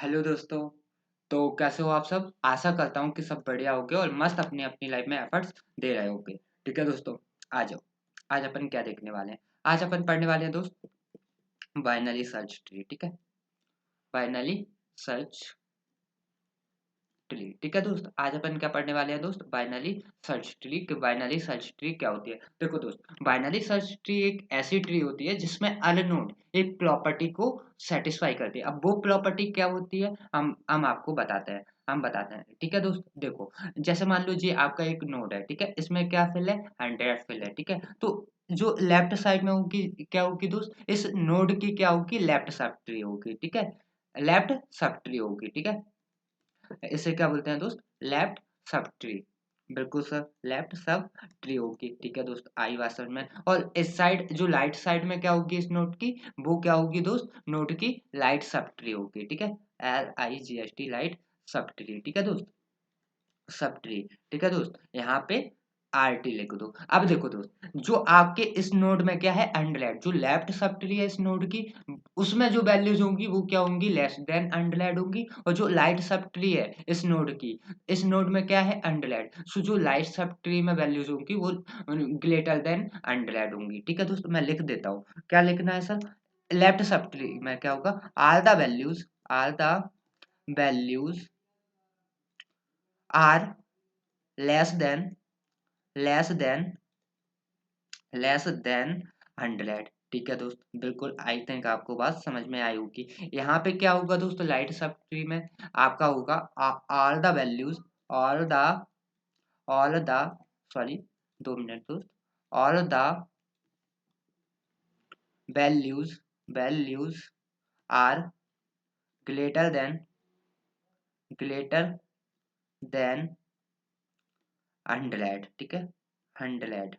Hello दोस्तों। तो कैसे हो आप सब? आशा करता हूँ कि सब बढ़िया होगे और मस्त अपनी अपनी लाइफ में एफर्ट्स दे रहे होगे। ठीक है दोस्तों, आ जाओ। आज अपन क्या देखने वाले हैं? आज अपन पढ़ने वाले हैं दोस्त बाइनरी सर्च ट्री। ठीक है, बाइनरी सर्च ट्री। ठीक है दोस्त, आज अपन क्या पढ़ने वाले हैं दोस्त? Binary search tree. कि बाइनरी सर्च ट्री क्या होती है? देखो दोस्त, बाइनरी सर्च ट्री एक ऐसी ट्री होती है जिसमें हर नोड एक प्रॉपर्टी को सेटिस्फाई करती है। अब वो प्रॉपर्टी क्या होती है हम आपको बताते हैं। हम बताते हैं, ठीक है दोस्त। देखो, जैसे मान लो जी आपका एक नोड है, ठीक है, इसमें क्या फिल है? 100 फिल है, ठीक है। तो जो लेफ्ट साइड में होगी क्या होगी दोस्त? इस नोड की क्या होगी? लेफ्ट सब ट्री होगी, ठीक है। लेफ्ट सब ट्री होगी, ठीक है। इसे क्या बोलते हैं दोस्त? Left sub tree. बिल्कुल सर, लेफ्ट सब ट्री होगी, ठीक है दोस्त, आई बात समझ में। और इस साइड जो राइट साइड में क्या होगी इस नोट की? वो क्या होगी दोस्त? नोट की लाइट सब ट्री होगी, ठीक है। LIGHT, लाइट सब ट्री, ठीक है दोस्त। सब ट्री, ठीक है दोस्त। यहाँ पे RT लिख दो। अब देखो दोस्त, जो आपके इस नोड में क्या है? 100। जो लेफ्ट सब ट्री है इस नोड की, उसमें जो वैल्यूज होंगी वो क्या होंगी? लेस देन 100 होंगी। और जो लाइट सब ट्री है इस नोड की, इस नोड में क्या है? 100। सो जो लाइट सब ट्री में वैल्यूज होंगी वो ग्रेटर देन 100 होंगी, ठीक है दोस्त। मैं लिख देता हूँ, क्या लिखना है सर? लेफ्ट सब ट्री में क्या होगा? Are the values are less than less than less than 100, ठीक है दोस्त। बिल्कुल, आई थिंक आपको बात समझ में आई होगी। यहाँ पे क्या होगा दोस्त? लाइट सब ट्री में आपका होगा all the values all the all the sorry, 2 minute दोस्त। All the values values are greater than greater than 100, ठीक है। 100,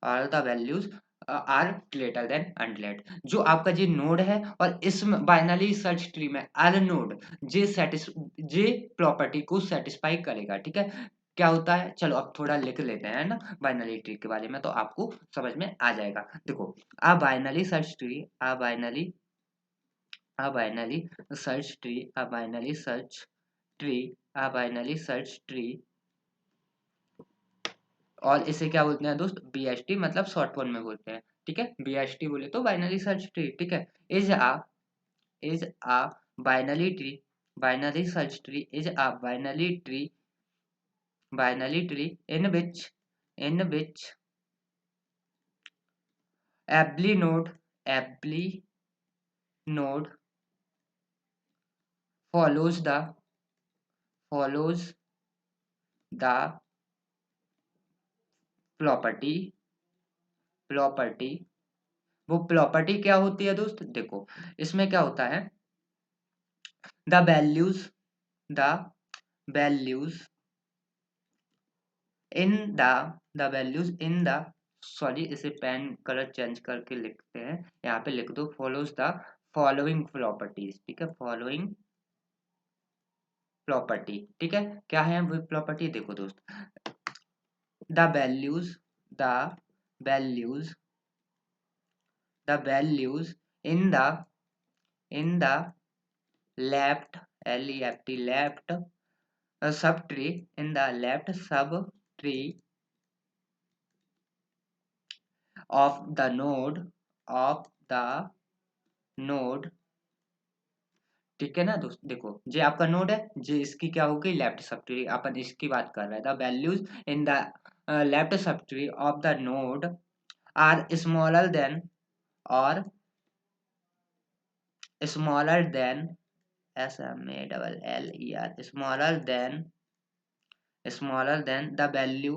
all the values are greater than 100। जो आपका जी नोड है और इस बाइनरी सर्च ट्री में हर नोड जे प्रॉपर्टी को सेटिस्फाई करेगा, ठीक है। क्या होता है? चलो अब थोड़ा लिख लेते हैं ना बाइनरी ट्री के बारे में, तो आपको समझ में आ जाएगा। देखो, a binary search tree a binary search tree a binary search tree a binary search tree और इसे क्या बोलते हैं दोस्त? BST, मतलब शॉर्ट फॉर्म में बोलते हैं, ठीक है। BST बोले तो बाइनरी सर्च ट्री, ठीक है। Is a binary tree binary search tree is a binary tree in which every node follows the property वो प्रॉपर्टी क्या होती है दोस्त? देखो, इसमें क्या होता है? The values the values in the values in the sorry, इसे पेन कलर चेंज करके लिखते हैं। यहाँ पे लिख दो फॉलोज द फॉलोइंग प्रॉपर्टीज, ठीक है। फॉलोइंग प्रॉपर्टी, ठीक है। क्या है वो प्रॉपर्टी? देखो दोस्त, the values the values the values in the left left sub tree in the left sub tree of the node, ठीक है ना दोस्त। देखो, जे आपका नोड है, जे इसकी क्या होगी? Left sub tree. अपन इसकी बात कर रहे हैं। The values in the left sub tree of the node are और smaller than smaller than the value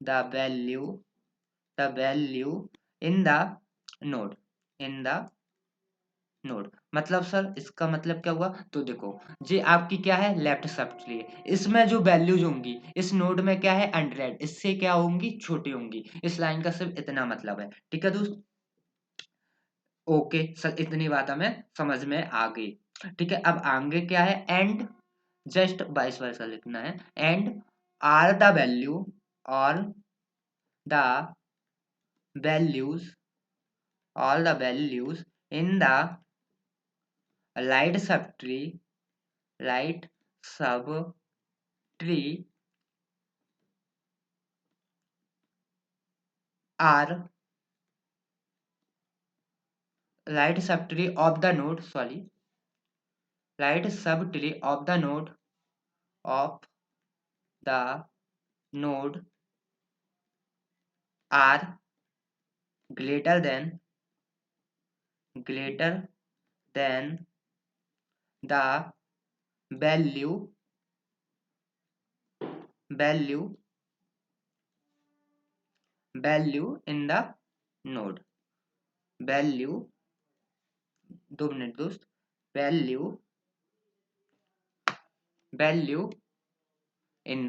the value in the node in the node. मतलब सर इसका मतलब क्या हुआ? तो देखो, ये आपकी क्या है? Left sub tree. इसमें जो वैल्यूज होंगी इस नोड में क्या है? 100, इससे क्या होंगी? छोटी होंगी। इस लाइन का सिर्फ इतना मतलब है, ठीक है दोस्त। ओके सर, इतनी बात हमें समझ में आ गई, ठीक है। अब आगे क्या है? एंड जस्ट वाइस वर्सा लिखना है। एंड आर द वैल्यू और the values all the values in the right subtree, right subtree are right sub tree of the node, sorry, right sub tree of the node are greater than greater than the value value value in the node, value, 2 minute दोस्त, value value in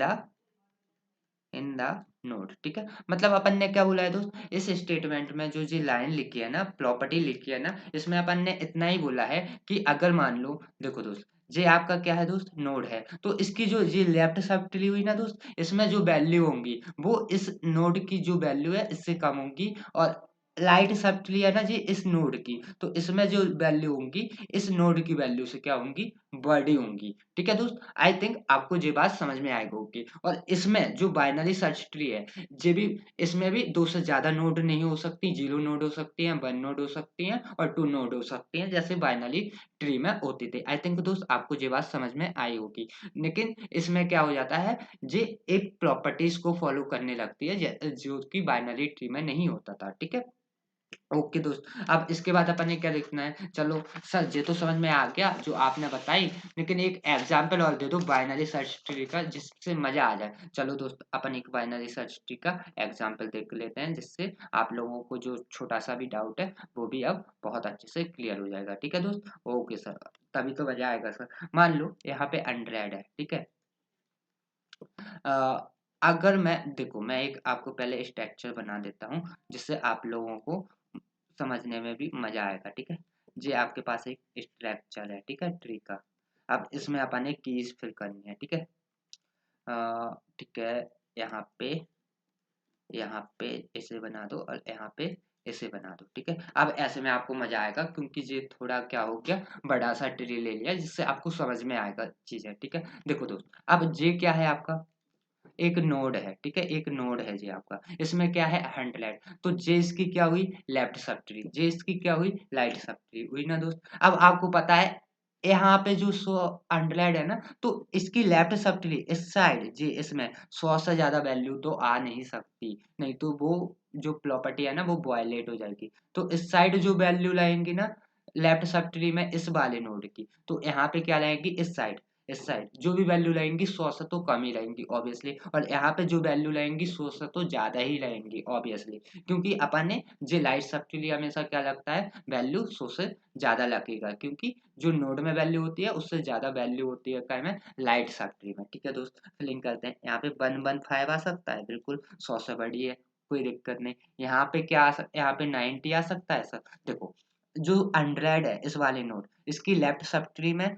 the node, ठीक है। मतलब अपन ने क्या बोला है दोस्त, इस स्टेटमेंट में जो जी लाइन लिखी है ना, प्रॉपर्टी लिखी है ना, इसमें अपन ने इतना ही बोला है कि अगर मान लो, देखो दोस्त, ये आपका क्या है दोस्त, नोड है, तो इसकी जो ये लेफ्ट सब ट्री हुई ना दोस्त, इसमें जो वैल्यू होंगी वो इस नोड की जो वैल्यू है इससे कम होंगी, और राइट सब ट्री है ना जी इस नोड की, तो इसमें जो वैल्यू होंगी इस नोड की वैल्यू से क्या होंगी, बड़ी होंगी, ठीक है दोस्त। आई थिंक आपको ये बात समझ में आएगी होगी। और इसमें जो बाइनरी सर्च ट्री है, ये भी, इसमें भी 2 से ज्यादा नोड नहीं हो सकती, 0 नोड हो सकती हैं, 1 नोड हो सकती हैं और 2 नोड हो सकती हैं, जैसे बाइनरी ट्री में होती थी। आई थिंक दोस्त आपको ये बात समझ में आई होगी। लेकिन इसमें क्या हो जाता है, ये एक प्रॉपर्टीज को फॉलो करने लगती है जो कि बाइनरी ट्री में नहीं होता था, ठीक है। ओके दोस्त, अब इसके बाद अपन ने क्या देखना है, चलो सर ये तो समझ में आ गया जो आपने बताई, लेकिन एक एग्जांपल और दे दो बाइनरी सर्च ट्री का जिससे मजा आ जाए। चलो दोस्त, अपन एक बाइनरी सर्च ट्री का एग्जांपल देख लेते हैं, जिससे आप लोगों को जो छोटा सा भी डाउट है वो भी अब बहुत अच्छे से क्लियर हो जाएगा, ठीक है दोस्त। ओके सर, तभी तो मजा आएगा सर। मान लो यहाँ पे 100 है, ठीक है। अगर मैं, देखो मैं एक आपको पहले स्ट्रक्चर बना देता हूँ जिससे आप लोगों को समझने में भी मजा आएगा, ठीक है। जी आपके पास एक स्ट्रक्चर है, ठीक है, ट्री का। अब इसमें अपन एक कीज फिल करनी है, ठीक है। ठीक है, यहाँ पे यहाँ पे ऐसे बना दो और यहाँ पे ऐसे बना दो, ठीक है। अब ऐसे में आपको मजा आएगा क्योंकि ये थोड़ा क्या हो गया, बड़ा सा ट्री ले लिया जिससे आपको समझ में आएगा चीजें, ठीक है। देखो दोस्त, अब ये क्या है आपका, एक नोड है, ठीक है, एक नोड है जी आपका, इसमें क्या है 100, तो जे इसकी क्या हुई, लेफ्ट सब ट्री, जे इसकी क्या हुई, राइट सब ट्री हुई ना दोस्त। अब आपको पता है यहाँ पे जो 100 है ना, तो इसकी लेफ्ट सब ट्री इस साइड जी, इसमें 100 से ज्यादा वैल्यू तो आ नहीं सकती, नहीं तो वो जो प्रॉपर्टी है ना वो वायलेट हो जाएगी। तो इस साइड जो वैल्यू लाएंगी ना लेफ्ट सब ट्री में इस वाले नोड की, तो यहाँ पे क्या लाएंगी, इस साइड जो भी वैल्यू लाएंगी 100 से तो कम ही लाएंगी ऑब्वियसली, और यहाँ पे जो वैल्यू लाएंगी 100 से तो ज्यादा ही लाएंगी ऑब्वियसली, क्योंकि अपन ने जो लाइट सब के लिए हमेशा क्या लगता है, वैल्यू 100 से ज्यादा लगेगा, क्योंकि जो नोड में वैल्यू होती है उससे ज्यादा वैल्यू होती है क्या में, लाइट सब ट्री में, ठीक है दोस्त। फिलिंग करते हैं, यहाँ पे 115 आ सकता है, बिल्कुल 100 से बड़ी है, कोई दिक्कत नहीं। यहाँ पे क्या यहाँ पे 90 आ सकता है सर। देखो, जो 100 है इस वाले नोड, इसकी लेफ्ट सब ट्री में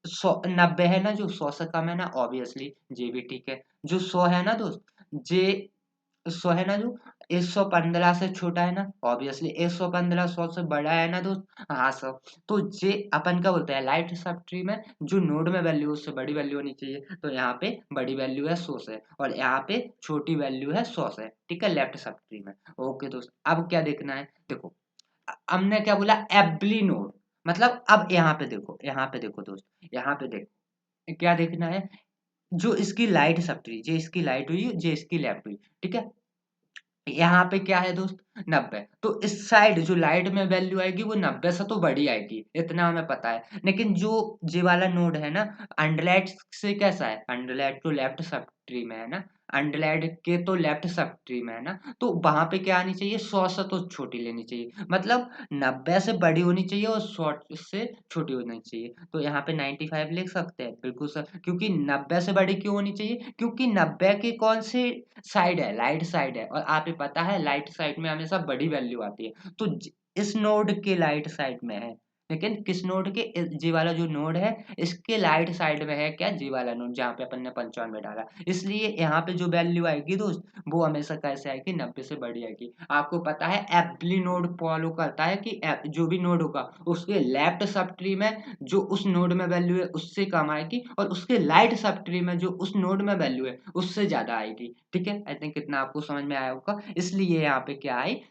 90 है ना, जो 100 से कम है ना ऑब्वियसली जे भी ठीक है। जो 100 है ना दोस्त, जे 100 है ना, जो 115 से छोटा है ना ऑब्वियसली, 115 100 से बड़ा है ना दोस्त, हाँ सर। तो जे अपन का बोलते हैं लाइट सब ट्री में जो नोड में वैल्यू उससे बड़ी वैल्यू होनी चाहिए, तो यहाँ पे बड़ी वैल्यू है 100 से और यहाँ पे छोटी वैल्यू है 100 से, ठीक है, लेफ्ट सब ट्री में। ओके दोस्त, अब क्या देखना है, देखो हमने क्या बोला, एवरी नोड, मतलब अब यहाँ पे देखो दोस्त, यहाँ पे देखो क्या देखना है, जो इसकी लाइट सब ट्री, जे इसकी लाइट हुई, जे इसकी लेफ्ट हुई, ठीक है। यहाँ पे क्या है दोस्त, 90, तो इस साइड जो लाइट में वैल्यू आएगी वो 90 से तो बड़ी आएगी, इतना हमें पता है। लेकिन जो जे वाला नोड है ना, अंडरलाइट से कैसा है, अंडरलाइट तो लेफ्ट सब ट्री में है ना, अंडरलाइट के तो लेफ्ट सब ट्री में है ना, तो वहां पे क्या आनी चाहिए, 100 से तो छोटी लेनी चाहिए, मतलब 90 से बड़ी होनी चाहिए और 100 से छोटी होनी चाहिए। तो यहाँ पे 95 लिख सकते हैं, बिल्कुल सर, क्योंकि 90 से बड़ी क्यों होनी चाहिए, क्योंकि 90 की कौन सी साइड है, लाइट साइड है, और आप ही पता है लाइट साइड में हमेशा बड़ी वैल्यू आती है, तो इस नोड के लाइट साइड में है लेकिन किस नोड के जी वाला जो नोड है इसके राइट साइड में है क्या जी वाला नोड जहाँ पे अपन ने 95 डाला, इसलिए यहाँ पे जो वैल्यू आएगी दोस्त वो हमेशा कैसे आएगी 90 से बड़ी आएगी। आपको पता है एवरी नोड फॉलो करता है कि जो भी नोड होगा उसके लेफ्ट सब ट्री में जो उस नोड में वैल्यू है उससे कम आएगी और उसके राइट सब ट्री में जो उस नोड में वैल्यू है उससे ज्यादा आएगी। ठीक है, आई थिंक कितना आपको समझ में आया होगा। इसलिए यहाँ पे क्या आई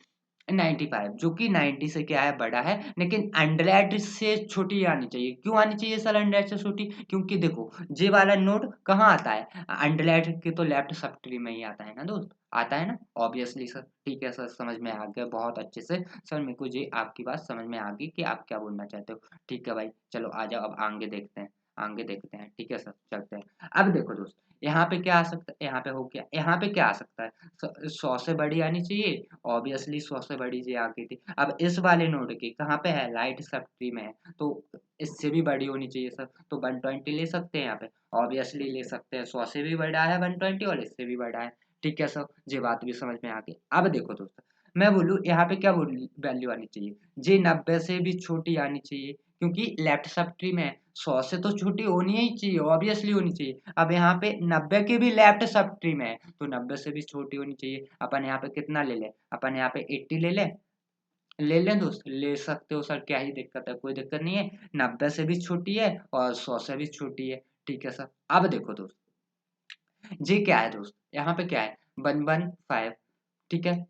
95 जो कि 90 से क्या है बड़ा है, लेकिन 100 से छोटी आनी चाहिए। क्यों आनी चाहिए सर 100 से छोटी? क्योंकि देखो जे वाला नोड कहाँ आता है, 100 के तो लेफ्ट सब ट्री में ही आता है ना दोस्त, आता है ना ऑब्वियसली सर। ठीक है सर, समझ में आ गया बहुत अच्छे से सर, मेरे को जी आपकी बात समझ में आ गई कि आप क्या बोलना चाहते हो। ठीक है भाई, चलो आ जाओ अब आगे देखते हैं, आगे देखते हैं। ठीक है सर, चलते हैं। अब देखो दोस्त यहाँ पे क्या आ सकता है, यहाँ पे हो गया, यहाँ पे क्या आ सकता है 100 से बड़ी आनी चाहिए, ऑब्वियसली 100 से बड़ी जी आ गई थी। अब इस वाले नोड की कहाँ पे है, राइट सब ट्री में है, तो इससे भी बड़ी होनी चाहिए सर, तो 120 ले सकते हैं यहाँ पे, ऑब्वियसली ले सकते हैं। 100 से भी बड़ा है 120 और इससे भी बड़ा है। ठीक है सर, ये बात भी समझ में आ गई। अब देखो दोस्तों मैं बोलूँ यहाँ पे क्या वैल्यू आनी चाहिए, जी 90 से भी छोटी आनी चाहिए, क्योंकि लेफ्ट सब ट्री में है, 100 से तो छोटी होनी ही चाहिए, ऑब्वियसली होनी चाहिए। अब यहाँ पे 90 के भी लेफ्ट सब ट्री में है तो 90 से भी छोटी होनी चाहिए। अपन यहाँ पे कितना ले लें, अपन यहाँ पे 80 ले लें, ले लें दोस्त, ले सकते हो सर, क्या ही दिक्कत है, कोई दिक्कत नहीं है। 90 से भी छोटी है और 100 से भी छोटी है। ठीक है सर, अब देखो दोस्त जी क्या है दोस्त, यहाँ पे क्या है 115। ठीक है,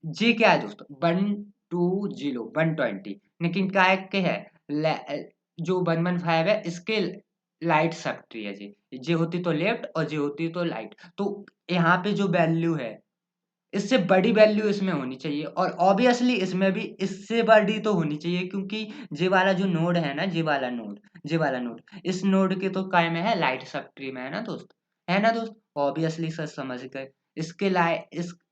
जी क्या है दोस्तों 120 120, लेकिन क्या है जो 115 है इसके लाइट सब ट्री है जी, जी होती तो लेफ्ट और जी होती तो राइट, तो यहाँ पे जो वैल्यू है इससे बड़ी वैल्यू इसमें होनी चाहिए और ऑब्वियसली इसमें भी इससे बड़ी तो होनी चाहिए, क्योंकि जे वाला जो नोड है ना, जे वाला नोड इस नोड के तो काय में है, लाइट सब ट्री में है ना दोस्त, है ना दोस्त, ऑब्वियसली सर समझ गए। इसके लाइट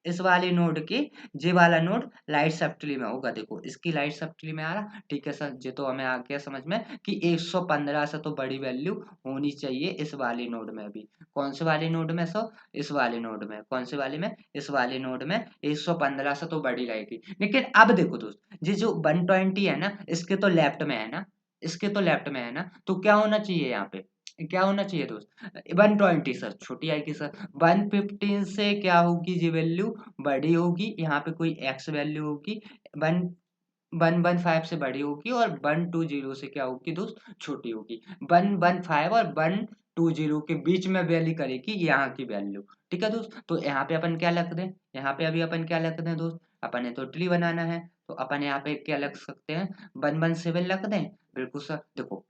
इस वाले नोड के जे वाला नोड लाइट सब ट्री में होगा, देखो इसकी लाइट सब ट्री में आ रहा। ठीक है सर, ये तो हमें आ गया समझ में कि 115 से तो बड़ी वैल्यू होनी चाहिए इस वाले नोड में भी। कौन से वाले नोड में सर, इस वाले नोड में, कौन से वाले में, इस वाले नोड में 115 से तो बड़ी रहेगी। लेकिन अब देखो दोस्त ये जो 120 है ना इसके तो लेफ्ट में है ना, इसके तो लेफ्ट में है ना, तो क्या होना चाहिए यहाँ पे, क्या होना चाहिए दोस्त 120 सर छोटी आएगी सर, 115 से क्या होगी जी वैल्यू बड़ी होगी, यहाँ पे कोई एक्स वैल्यू होगी, वन 115 से बड़ी होगी और 120 से क्या होगी दोस्त छोटी होगी। 115 और 120 के बीच में वैल्यू करेगी यहाँ की वैल्यू। ठीक है दोस्त, तो यहाँ पे अपन क्या लिख दें, यहाँ पे अभी अपन क्या लिख दें दोस्त, अपन ने तो ट्री बनाना है तो अपन यहाँ पे क्या लिख सकते हैं 117 लिख दें। बिल्कुल सर, देखो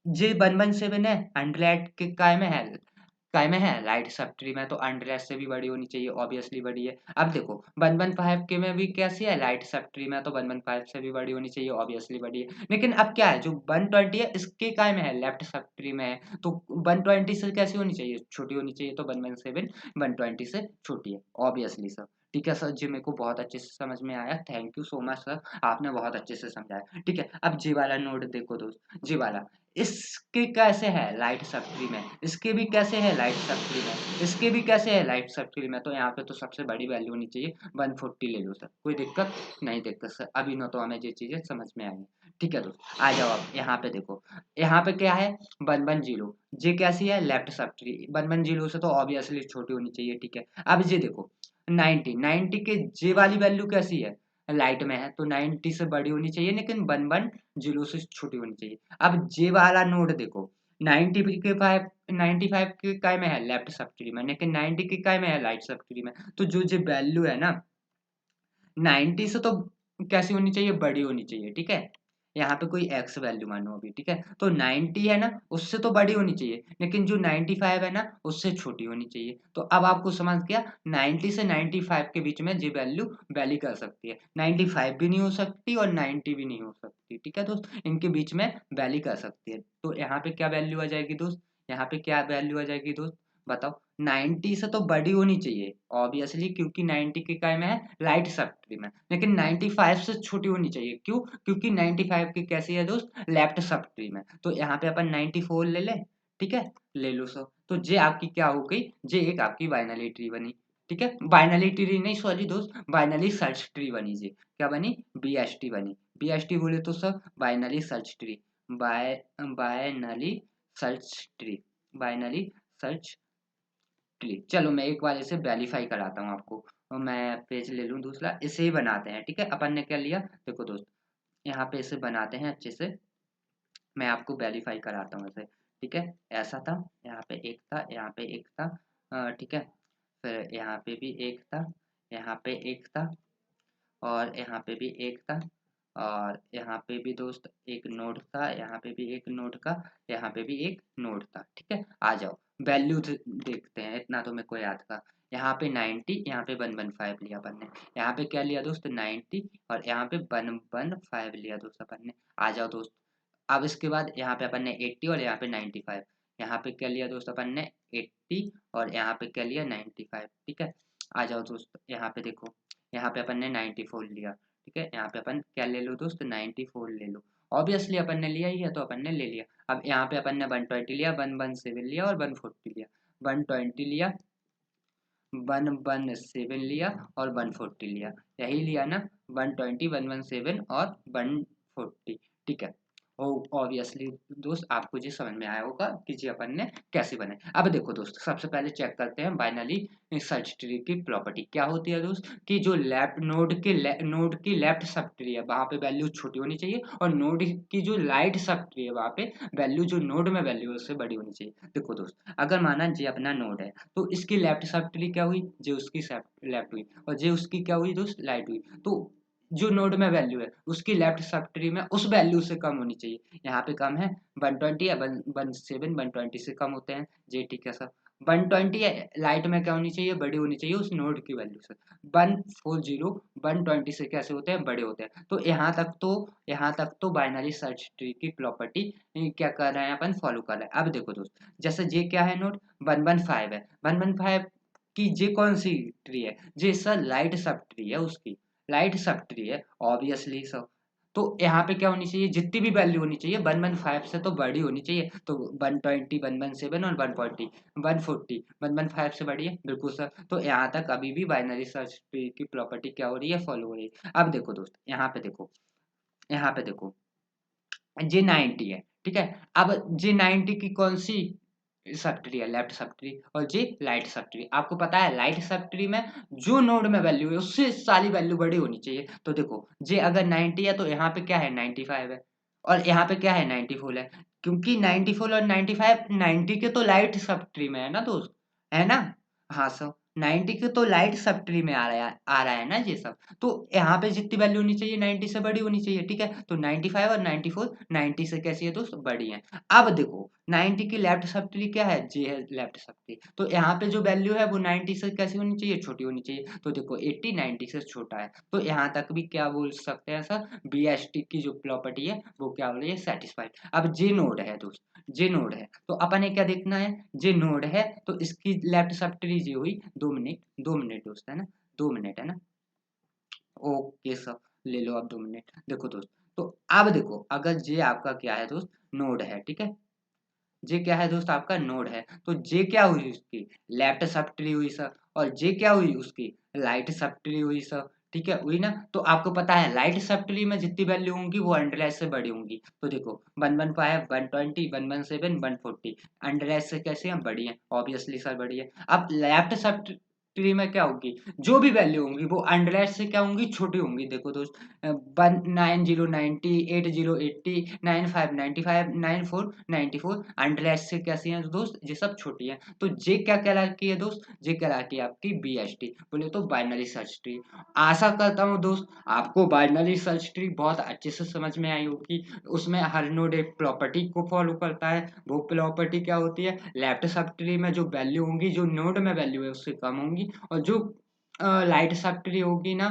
जी 117 है 100 के काय में है राइट सब ट्री में, तो 100 से भी बड़ी होनी चाहिए, ऑब्वियसली बड़ी है। अब देखो 115 के में भी कैसी है राइट सब ट्री में, तो 115 से भी बड़ी होनी चाहिए, ऑब्वियसली बड़ी है। लेकिन अब क्या है जो 120 है इसके काय में है, लेफ्ट सब ट्री में है, तो 120 से कैसी होनी चाहिए, छोटी होनी चाहिए, तो 117 120 से छोटी है, ऑब्वियसली सर। ठीक है सर जी, मेरे को बहुत अच्छे से समझ में आया, thank you so much sir, आपने बहुत अच्छे से समझाया। ठीक है, अब जी वाला नोड देखो दोस्त, जी वाला इसके कैसे है लाइट सब ट्री में, इसके भी कैसे है लाइट सब ट्री में, इसके भी कैसे है लाइट सब ट्री में, तो यहाँ पे तो सबसे बड़ी वैल्यू होनी चाहिए 140 ले लो सर, कोई दिक्कत नहीं, दिक्कत सर अभी ना तो हमें ये चीजें समझ में आई। ठीक है दोस्त आ जाओ अब यहाँ पे देखो, यहाँ पे क्या है 110, ये कैसी है लेफ्ट सब ट्री, 110 से तो ऑब्वियसली छोटी होनी चाहिए। ठीक है, अब ये देखो 90 के जे वाली वैल्यू कैसी है, लाइट में है, तो 90 से बड़ी होनी चाहिए, लेकिन 110 से छोटी होनी चाहिए। अब जे वाला नोड देखो 95 के काय में है लेफ्ट सब ट्री में, लेकिन 90 के काय में है राइट सब ट्री में, तो जो जो वैल्यू है ना 90 से तो कैसी होनी चाहिए, बड़ी होनी चाहिए। ठीक है, यहाँ पे कोई एक्स वैल्यू मानो अभी, ठीक है, तो 90 है ना उससे तो बड़ी होनी चाहिए, लेकिन जो 95 है ना उससे छोटी होनी चाहिए। तो अब आपको समझ गया 90 से 95 के बीच में ये वैल्यू वैली कर सकती है, 95 भी नहीं हो सकती और 90 भी नहीं हो सकती। ठीक है दोस्त, इनके बीच में वैली कर सकती है, तो यहाँ पे क्या वैल्यू आ जाएगी दोस्त, यहाँ पे क्या वैल्यू आ जाएगी दोस्त बताओ, 90 से तो बड़ी होनी चाहिए ऑब्वियसली, क्योंकि 90 के काय में है लाइट सब ट्री में, लेकिन 95 से छोटी होनी चाहिए, क्यों, क्योंकि 95 की कैसी है दोस्त लेफ्ट सब ट्री में, तो यहाँ पे अपन 94 ले लें। ठीक है, ले लो सो, तो जे आपकी क्या हो गई, जे एक आपकी बाइनरी ट्री बनी। ठीक है, बाइनरी ट्री नहीं सॉरी दोस्त, बाइनरी सर्च ट्री बनी, जे क्या बनी, BST बनी। BST बोले तो sir binary search tree, binary search tree, binary search tree. चलो मैं एक बार इसे वेरीफाई कराता हूँ आपको, और मैं पेज ले लूँ दूसरा, इसे ही बनाते हैं। ठीक है, अपन ने क्या लिया, देखो दोस्त यहाँ पे इसे बनाते हैं अच्छे से, मैं आपको वेरीफाई कराता हूँ इसे। ठीक है, ऐसा था, यहाँ पे एक था, यहाँ पे एक था, ठीक है, फिर यहाँ पे भी एक था, यहाँ पे एक था, और यहाँ पे भी एक था, और यहाँ पे भी दोस्त एक नोड था, यहाँ पे भी एक नोड का, यहाँ पे भी एक नोड था। ठीक है, आ जाओ वैल्यू देखते हैं, इतना तो मेरे को याद था। यहाँ पे 90, यहाँ पे 115 लिया अपन ने, यहाँ पे क्या लिया दोस्त 90, और यहाँ पे 115 लिया दोस्त अपन ने। आ जाओ दोस्त, अब इसके बाद यहाँ पे अपन ने 80 और यहाँ पे 95, यहाँ पे क्या लिया दोस्त अपन ने 80, और यहाँ पे क्या लिया 95। ठीक है, आ जाओ दोस्त यहाँ पे देखो, यहाँ पे अपन ने 94 लिया। ठीक है, यहाँ पे अपन क्या ले लो दोस्त 94 ले लो, ऑब्वियसली अपन ने लिया ही है तो अपन ने ले लिया। अब यहाँ पे अपन ने 120 लिया, 117 लिया और 140 लिया, 120 लिया, 117 लिया और 140 लिया, यही लिया ना, 120, 117 और 140। ठीक है, ओ ऑब्वियसली दोस्त आपको जी समझ में आया होगा कि जी अपन ने कैसे बनाए। अब देखो दोस्त सबसे पहले चेक करते हैं बाइनरी सर्च ट्री की प्रॉपर्टी क्या होती है दोस्त, कि जो लेफ्ट नोड की लेफ्ट सब ट्री है वहां पे वैल्यू छोटी होनी चाहिए, और नोड की जो राइट सब ट्री है वहां पे वैल्यू जो नोड में वैल्यू है उससे बड़ी होनी चाहिए। देखो दोस्त अगर माना जी अपना नोड है, तो इसकी लेफ्ट सब ट्री क्या हुई, जो उसकी लेफ्ट हुई, और जो उसकी क्या हुई दोस्त राइट हुई, तो जो नोड में वैल्यू है उसकी लेफ्ट सब ट्री में उस वैल्यू से कम होनी चाहिए। यहाँ पे कम है 120 या 117, 120 से कम होते हैं जी। ठीक है सर, 120 लाइट में क्या होनी चाहिए, बड़ी होनी चाहिए उस नोड की वैल्यू से। 140 120 से कैसे होते हैं, बड़े होते हैं। तो यहाँ तक तो बाइनरी सर्च ट्री की प्रॉपर्टी क्या कर रहे हैं अपन, फॉलो कर रहे हैं। अब देखो दोस्त जैसे जे क्या है नोड 115 है, 115 की जे कौन सी ट्री है, जे सर लाइट सब ट्री है, उसकी लाइट सब ट्री है ऑब्वियसली सर। तो यहाँ पे क्या होनी चाहिए, जितनी भी वैल्यू होनी चाहिए 115 से तो बड़ी होनी चाहिए, तो 120, 117 और 140, 140 115 से बड़ी है बिल्कुल सर। तो यहाँ तक अभी भी बाइनरी सर्च ट्री की प्रॉपर्टी क्या हो रही है, फॉलो हो रही है। अब देखो दोस्त यहाँ पे देखो, यहाँ पे देखो जे 90 है। ठीक है, अब जे 90 की कौन सी सब ट्री है, लेफ्ट सब ट्री, और जे राइट सब ट्री। आपको पता है राइट सब ट्री में जो नोड में वैल्यू है उससे सारी वैल्यू बड़ी होनी चाहिए। तो देखो जे अगर 90 है तो यहाँ पे क्या है 95 है, और यहाँ पे क्या है 94 है, क्योंकि 94 और 95 90 के तो लाइट सब ट्री में है ना दोस्त, है ना। हाँ सर, 90 के तो लाइट सब ट्री में आ रहा है ना ये सब। तो यहाँ पे जितनी वैल्यू होनी चाहिए 90 से बड़ी होनी चाहिए। ठीक है, तो 95 और 94 90 से कैसी है दोस्त, बड़ी है। अब देखो 90 की लेफ्ट सब ट्री क्या है, जे है लेफ्ट सब ट्री, तो यहाँ पे जो वैल्यू है वो 90 से कैसी होनी चाहिए, छोटी होनी चाहिए। तो देखो 80 90 से छोटा है, तो यहाँ तक भी क्या बोल सकते हैं सर, BST की जो प्रॉपर्टी है वो क्या हो रही है, सेटिस्फाइड। अब जे नोड है दोस्त, जे नोड है तो अपन ने क्या देखना है, जे नोड है तो इसकी लेफ्ट सब ट्री जे हुई, 2 मिनट 2 मिनट दोस्त, है ना, 2 मिनट है ना। ओके सर, ले लो आप 2 मिनट। देखो दोस्त, तो अब देखो अगर जे आपका क्या है दोस्त, नोड है। ठीक है, जे क्या है दोस्त आपका नोड है, तो जे क्या हुई उसकी लेफ्ट सब ट्री हुई सर, और जे क्या हुई उसकी राइट सब ट्री हुई सर। ठीक है, हुई ना। तो आपको पता है राइट सब ट्री में जितनी वैल्यू होंगी वो 100 से बड़ी होंगी। तो देखो 115, 120, 117, 140 100 से कैसे हैं, बड़ी हैं ऑब्वियसली सर, बड़ी है। अब लेफ्ट सब ट्री में क्या होगी, जो भी वैल्यू होंगी वो 100 से क्या होंगी, छोटी होंगी। देखो दोस्त 90 80 80 95 95 94 94 100 से कैसी हैं दोस्त, ये सब छोटी हैं। तो जे क्या कहलाती है दोस्त, जे कहलाती है आपकी BST, बोले तो बाइनरी सर्च ट्री। आशा करता हूँ दोस्त आपको बाइनरी सर्च ट्री बहुत अच्छे से समझ में आई होगी। उसमें हर नोड एक प्रॉपर्टी को फॉलो करता है, वो प्रॉपर्टी क्या होती है, लेफ्ट सब ट्री में जो वैल्यू होंगी, जो नोड में वैल्यू है उससे कम होंगी, और जो लाइट सब ट्री होगी ना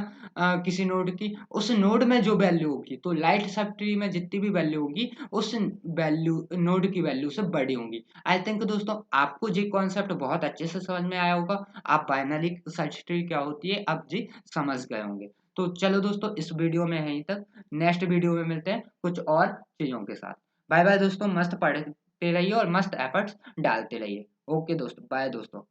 किसी नोड की, उस नोड में जो वैल्यू होगी, तो लाइट सब ट्री में जितनी भी वैल्यू होगी उस वैल्यू नोड की वैल्यू से बड़ी होंगी। आई थिंक दोस्तों आपको जी कॉन्सेप्ट बहुत अच्छे से समझ में आया होगा, आप बाइनरी सर्च ट्री क्या होती है अब जी समझ गए होंगे। तो चलो दोस्तों इस वीडियो में यहीं तक, नेक्स्ट वीडियो में मिलते हैं कुछ और चीजों के साथ। बाय बाय दोस्तों, मस्त पढ़ते रहिए और मस्त एफर्ट्स डालते रहिए। ओके दोस्तों, बाय दोस्तों।